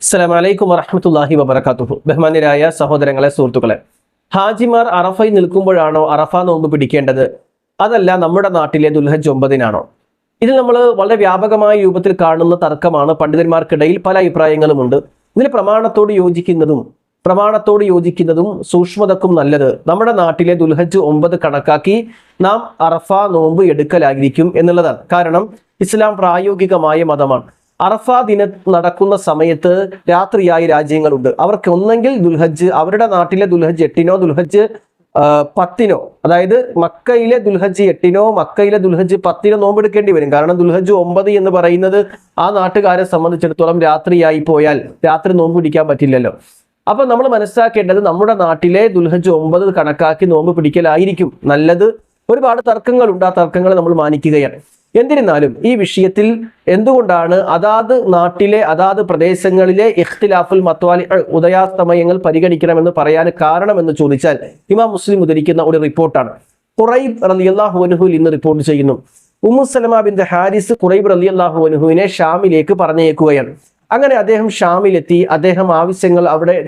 അസ്സലാമു അലൈക്കും വറഹ്മത്തുള്ളാഹി വബറകാതുഹു. ബഹുമാന്യരായ സഹോദരങ്ങളെ, സുഹൃത്തുക്കളെ, ഹാജിമാർ അറഫയിൽ നിൽക്കുമ്പോഴാണോ അറഫ നോമ്പ് പിടിക്കേണ്ടത്, അതല്ല നമ്മുടെ നാട്ടിലെ ദുൽഹജ്ജ് 9-നാണോ? ഇതിൽ നമ്മൾ വളരെ വ്യാപകമായ രൂപത്തിൽ കാണുന്ന തർക്കമാണ്. പണ്ഡിതന്മാർക്കിടയിൽ പല അഭിപ്രായങ്ങളുമുണ്ട്. ഇതിൽ പ്രമാണത്തോട് യോജിക്കുന്നതും സൂക്ഷ്മതക്കും നല്ലത് നമ്മുടെ നാട്ടിലെ ദുൽഹജ്ജ് 9 കണക്കാക്കി നാം അറഫ നോമ്പ് എടുക്കലായിരിക്കും എന്നുള്ളതാണ്. കാരണം ഇസ്ലാം പ്രായോഗികമായ മതമാണ്. അറഫ ദിനം നടക്കുന്ന സമയത്ത് രാത്രിയായ രാജ്യങ്ങളുണ്ട്. അവർക്ക് ഒന്നെങ്കിൽ ദുൽഹജ്ജ്, അവരുടെ നാട്ടിലെ ദുൽഹജ്ജ് 8-നോ ദുൽഹജ്ജ് 10-നോ, അതായത് മക്കയിലെ ദുൽഹജ്ജ് 8-നോ മക്കയിലെ ദുൽഹജ്ജ് 10-നോ നോമ്പെടുക്കേണ്ടി വരും. കാരണം ദുൽഹജ്ജ് 9 എന്ന് പറയുന്നത് ആ നാട്ടുകാരെ സംബന്ധിച്ചിടത്തോളം രാത്രിയായി പോയാൽ രാത്രി നോമ്പ് പിടിക്കാൻ പറ്റില്ലല്ലോ. അപ്പൊ നമ്മൾ മനസ്സിലാക്കേണ്ടത് നമ്മുടെ നാട്ടിലെ ദുൽഹജ്ജ് 9 കണക്കാക്കി നോമ്പ് പിടിക്കലായിരിക്കും നല്ലത്. ഒരുപാട് തർക്കങ്ങളുണ്ട്, ആ തർക്കങ്ങൾ നമ്മൾ മാനിക്കുകയാണ്. എന്നിരുന്നാലും ഈ വിഷയത്തിൽ എന്തുകൊണ്ടാണ് അതാത് നാട്ടിലെ അതാത് പ്രദേശങ്ങളിലെ ഇഖ്തിലാഫുൽ മത്വാലി ഉദയാസ്തമയങ്ങൾ പരിഗണിക്കണമെന്ന് പറയാൻ കാരണമെന്ന് ചോദിച്ചാൽ ഇമാം മുസ്ലിം ഉദ്ധരിക്കുന്ന ഒരു റിപ്പോർട്ടാണ്. ഖുറൈബ് റളിയല്ലാഹു അൻഹു ഇന്ന് റിപ്പോർട്ട് ചെയ്യുന്നു. ഉമ്മു സലമ ബിൻത് ഹാരിസ് ഖുറൈബ് റളിയല്ലാഹു അൻഹുവിനെ ഷാമിലേക്ക് പറഞ്ഞേക്കുകയാണ്. അങ്ങനെ അദ്ദേഹം ഷാമിലെത്തി. അദ്ദേഹം ആവശ്യങ്ങൾ അവിടെ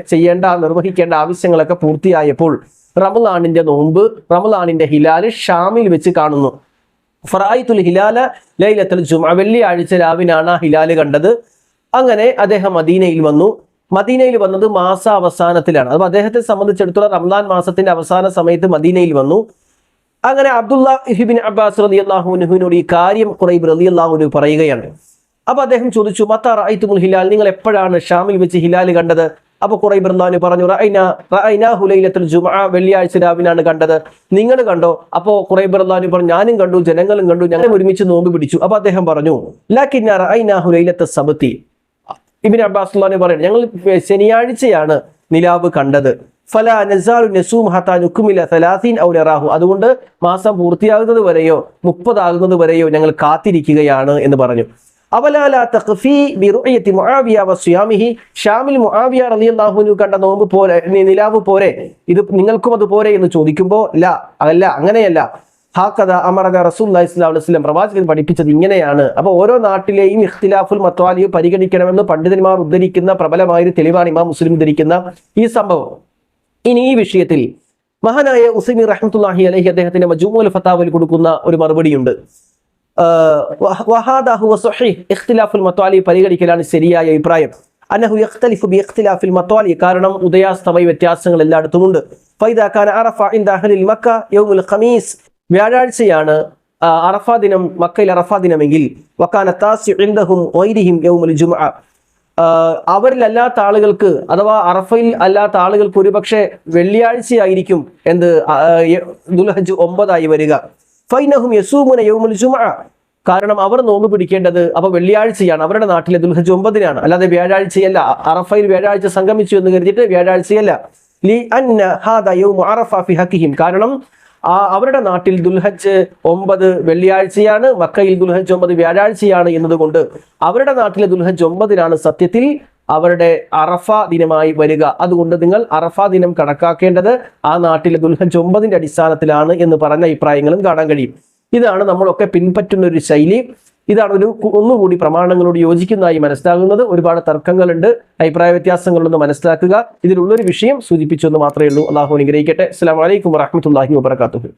നിർവഹിക്കേണ്ട ആവശ്യങ്ങളൊക്കെ പൂർത്തിയായപ്പോൾ റമളാനിന്റെ നോമ്പ്, റമളാനിന്റെ ഹിലാല് ഷാമിൽ വെച്ച് കാണുന്നു. ഫറായിത്തുൽ ഹിലാല ലൈലത്തുൽ ജുമുഅ, വെള്ളിയാഴ്ച രാവിനാണ് ആ ഹിലാല് കണ്ടത്. അങ്ങനെ അദ്ദേഹം മദീനയിൽ വന്നു. മദീനയിൽ വന്നത് മാസാവസാനത്തിലാണ്. അത് അദ്ദേഹത്തെ സംബന്ധിച്ചിടത്തോളം റംസാൻ മാസത്തിന്റെ അവസാന സമയത്ത് മദീനയിൽ വന്നു. അങ്ങനെ അബ്ദുല്ലാഹ് ഇബ്നു അബ്ബാസ് റളിയല്ലാഹു അൻഹുവിനോട് ഈ കാര്യം ഖുറൈബ് റളിയല്ലാഹു അൻഹു പറയുകയാണ്. അപ്പൊ അദ്ദേഹം ചോദിച്ചു, മത്താ റഅയ്തുൽ ഹിലാൽ, നിങ്ങൾ എപ്പോഴാണ് ഷാമിൽ വെച്ച് ഹിലാൽ കണ്ടത്? അപ്പൊ ഖുറൈബ് റളിയല്ലാഹു അൻഹു പറഞ്ഞു, റഅയ്നാഹു ലൈലത്തുൽ ജുമുഅ, വെള്ളിയാഴ്ച രാവിനാണ് കണ്ടത്. നിങ്ങൾ കണ്ടോ? അപ്പോ ഖുറൈബ് റളിയല്ലാഹു അൻഹു പറഞ്ഞു, ഞാനും കണ്ടു, ജനങ്ങളും കണ്ടു, ഞങ്ങൾ ഒരുമിച്ച് നോമ്പ് പിടിച്ചു. അപ്പൊ അദ്ദേഹം പറഞ്ഞു, ലകിന്ന റഅയ്നാഹു ലൈലത്തുൽ സബ്തി. ഇബ്നു അബ്ബാസ് റളിയല്ലാഹു അൻഹു പറയുന്നു, ഞങ്ങൾ ശനിയാഴ്ചയാണ് നിലാവ് കണ്ടത്. ഫലാ നസാലു നസൂം ഹത്താ നുക്മില 30 ഔ നറാഹു. അതുകൊണ്ട് മാസം പൂർത്തിയാകുന്നത് വരെയോ 30 ആകുന്നത് വരെയോ ഞങ്ങൾ കാത്തിരിക്കുകയാണ് എന്ന് പറഞ്ഞു. അവലാല തഖഫി ബിറുഅയതി മുആവിയ വസിയാമിഹി. ഷാമിൽ മുആവിയ റളിയല്ലാഹു അൻഹു കണ്ട നോമ്പ് പോലെ, നിലാവ് പോരെ, ഇത് നിങ്ങൾക്കും അത് പോരെ എന്ന് ചോദിക്കുമ്പോൾ അങ്ങനെയല്ല. ഹാക്കദ അമറന റസൂലുള്ളാഹി സ്വല്ലല്ലാഹു അലൈഹി വസല്ലം, പ്രവാചകൻ പഠിപ്പിച്ചത് ഇങ്ങനെയാണ്. അപ്പോൾ ഓരോ നാട്ടിലെയും ഇഖ്തിലാഫുൽ മത്വാലി പരിഗണിക്കണമെന്ന് പണ്ഡിതന്മാർ ഉദ്ധരിക്കുന്ന പ്രബലമായ തെളിവാണ് ഇമാം മുസ്ലിം ഉദ്ധരിക്കുന്ന ഈ സംഭവം. ഇനി ഈ വിഷയത്തിൽ മഹാനായ ഉസൈമി റഹ്മത്തുള്ളാഹി അലൈഹി അദ്ദേഹത്തിന്റെ മജ്മൂഉൽ ഫതാവയിൽ കൊടുക്കുന്ന ഒരു മറുപടിയുണ്ട്. ഇഖ്തിലാഫുൽ മത്വാലി പരിഗണിക്കലാണ് ശരിയായ അഭിപ്രായം. അന്നഹു യഖ്തലിഫു ബി ഇഖ്തിലാഫിൽ മത്വാലി, കാരണം ഉദയാസ്തമയ വ്യത്യാസങ്ങൾ എല്ലായിടത്തുമുണ്ട്. ഫൈദാ കാന അറഫ ഇൻദ അഹ്ലിൽ മക്ക യൗമുൽ ഖമീസ്, വ്യാഴാഴ്ചയാണ് അറഫ ദിനം മക്കയിൽ അറഫ ദിനമെങ്കിൽ, വകാന താസി ഇൻദഹും ഗൈരിഹിം യൗമുൽ ജുമുഅ, അവരിലല്ലാത്ത ആളുകൾക്ക് അഥവാ അറഫയിൽ അല്ലാത്ത ആളുകൾക്ക് ഒരുപക്ഷെ വെള്ളിയാഴ്ചയായിരിക്കും ദുൽഹജ്ജ് 9 വരിക. ഫൈനഹും യസൂമുന യൗമുൽ ജുമുഅ, കാരണം അവർ നോമ്പ് പിടിക്കേണ്ടത് അപ്പോൾ വെള്ളിയാഴ്ചയാണ്, അവരുടെ നാട്ടിലെ ദുൽഹജ്ജ് 9-നാണ്, അല്ലാതെ വ്യാഴാഴ്ചയല്ല. അറഫയിൽ വ്യാഴാഴ്ച സംഗമിച്ചു എന്ന് കരുതിയിട്ട് വ്യാഴാഴ്ചയല്ല. ലി അന്ന ഹാദാ യൗമു അറഫ ഫി ഹഖിഹിം, കാരണം അവരുടെ നാട്ടിൽ ദുൽഹജ്ജ് 9 വെള്ളിയാഴ്ചയാണ്, മക്കയിൽ ദുൽഹജ്ജ് 9 വ്യാഴാഴ്ചയാണ് എന്നതുകൊണ്ട് അവരുടെ നാട്ടിലെ ദുൽഹജ്ജ് 9-നാണ് സത്യത്തിൽ അവരുടെ അറഫ ദിനമായി വരിക. അതുകൊണ്ട് നിങ്ങൾ അറഫ ദിനം കണക്കാക്കേണ്ടത് ആ നാട്ടിലെ ദുൽഹജ്ജ് 9-ന്റെ അടിസ്ഥാനത്തിലാണ് എന്ന് പറഞ്ഞ അഭിപ്രായങ്ങളും കാണാൻ കഴിയും. ഇതാണ് നമ്മളൊക്കെ പിൻപറ്റുന്ന ഒരു ശൈലി. ഇതാണ് ഒന്നുകൂടി പ്രമാണങ്ങളോട് യോജിക്കുന്നതായി മനസ്സിലാകുന്നത്. ഒരുപാട് തർക്കങ്ങളുണ്ട്, അഭിപ്രായ വ്യത്യാസങ്ങളൊന്ന് മനസ്സിലാക്കുക. ഇതിലുള്ളൊരു വിഷയം സൂചിപ്പിച്ചെന്ന് മാത്രമേ ഉള്ളൂ. അല്ലാഹു അനുഗ്രഹിക്കട്ടെ. അസ്സലാമു അലൈക്കും വറഹ്മത്തുള്ളാഹി വബറകാതുഹു.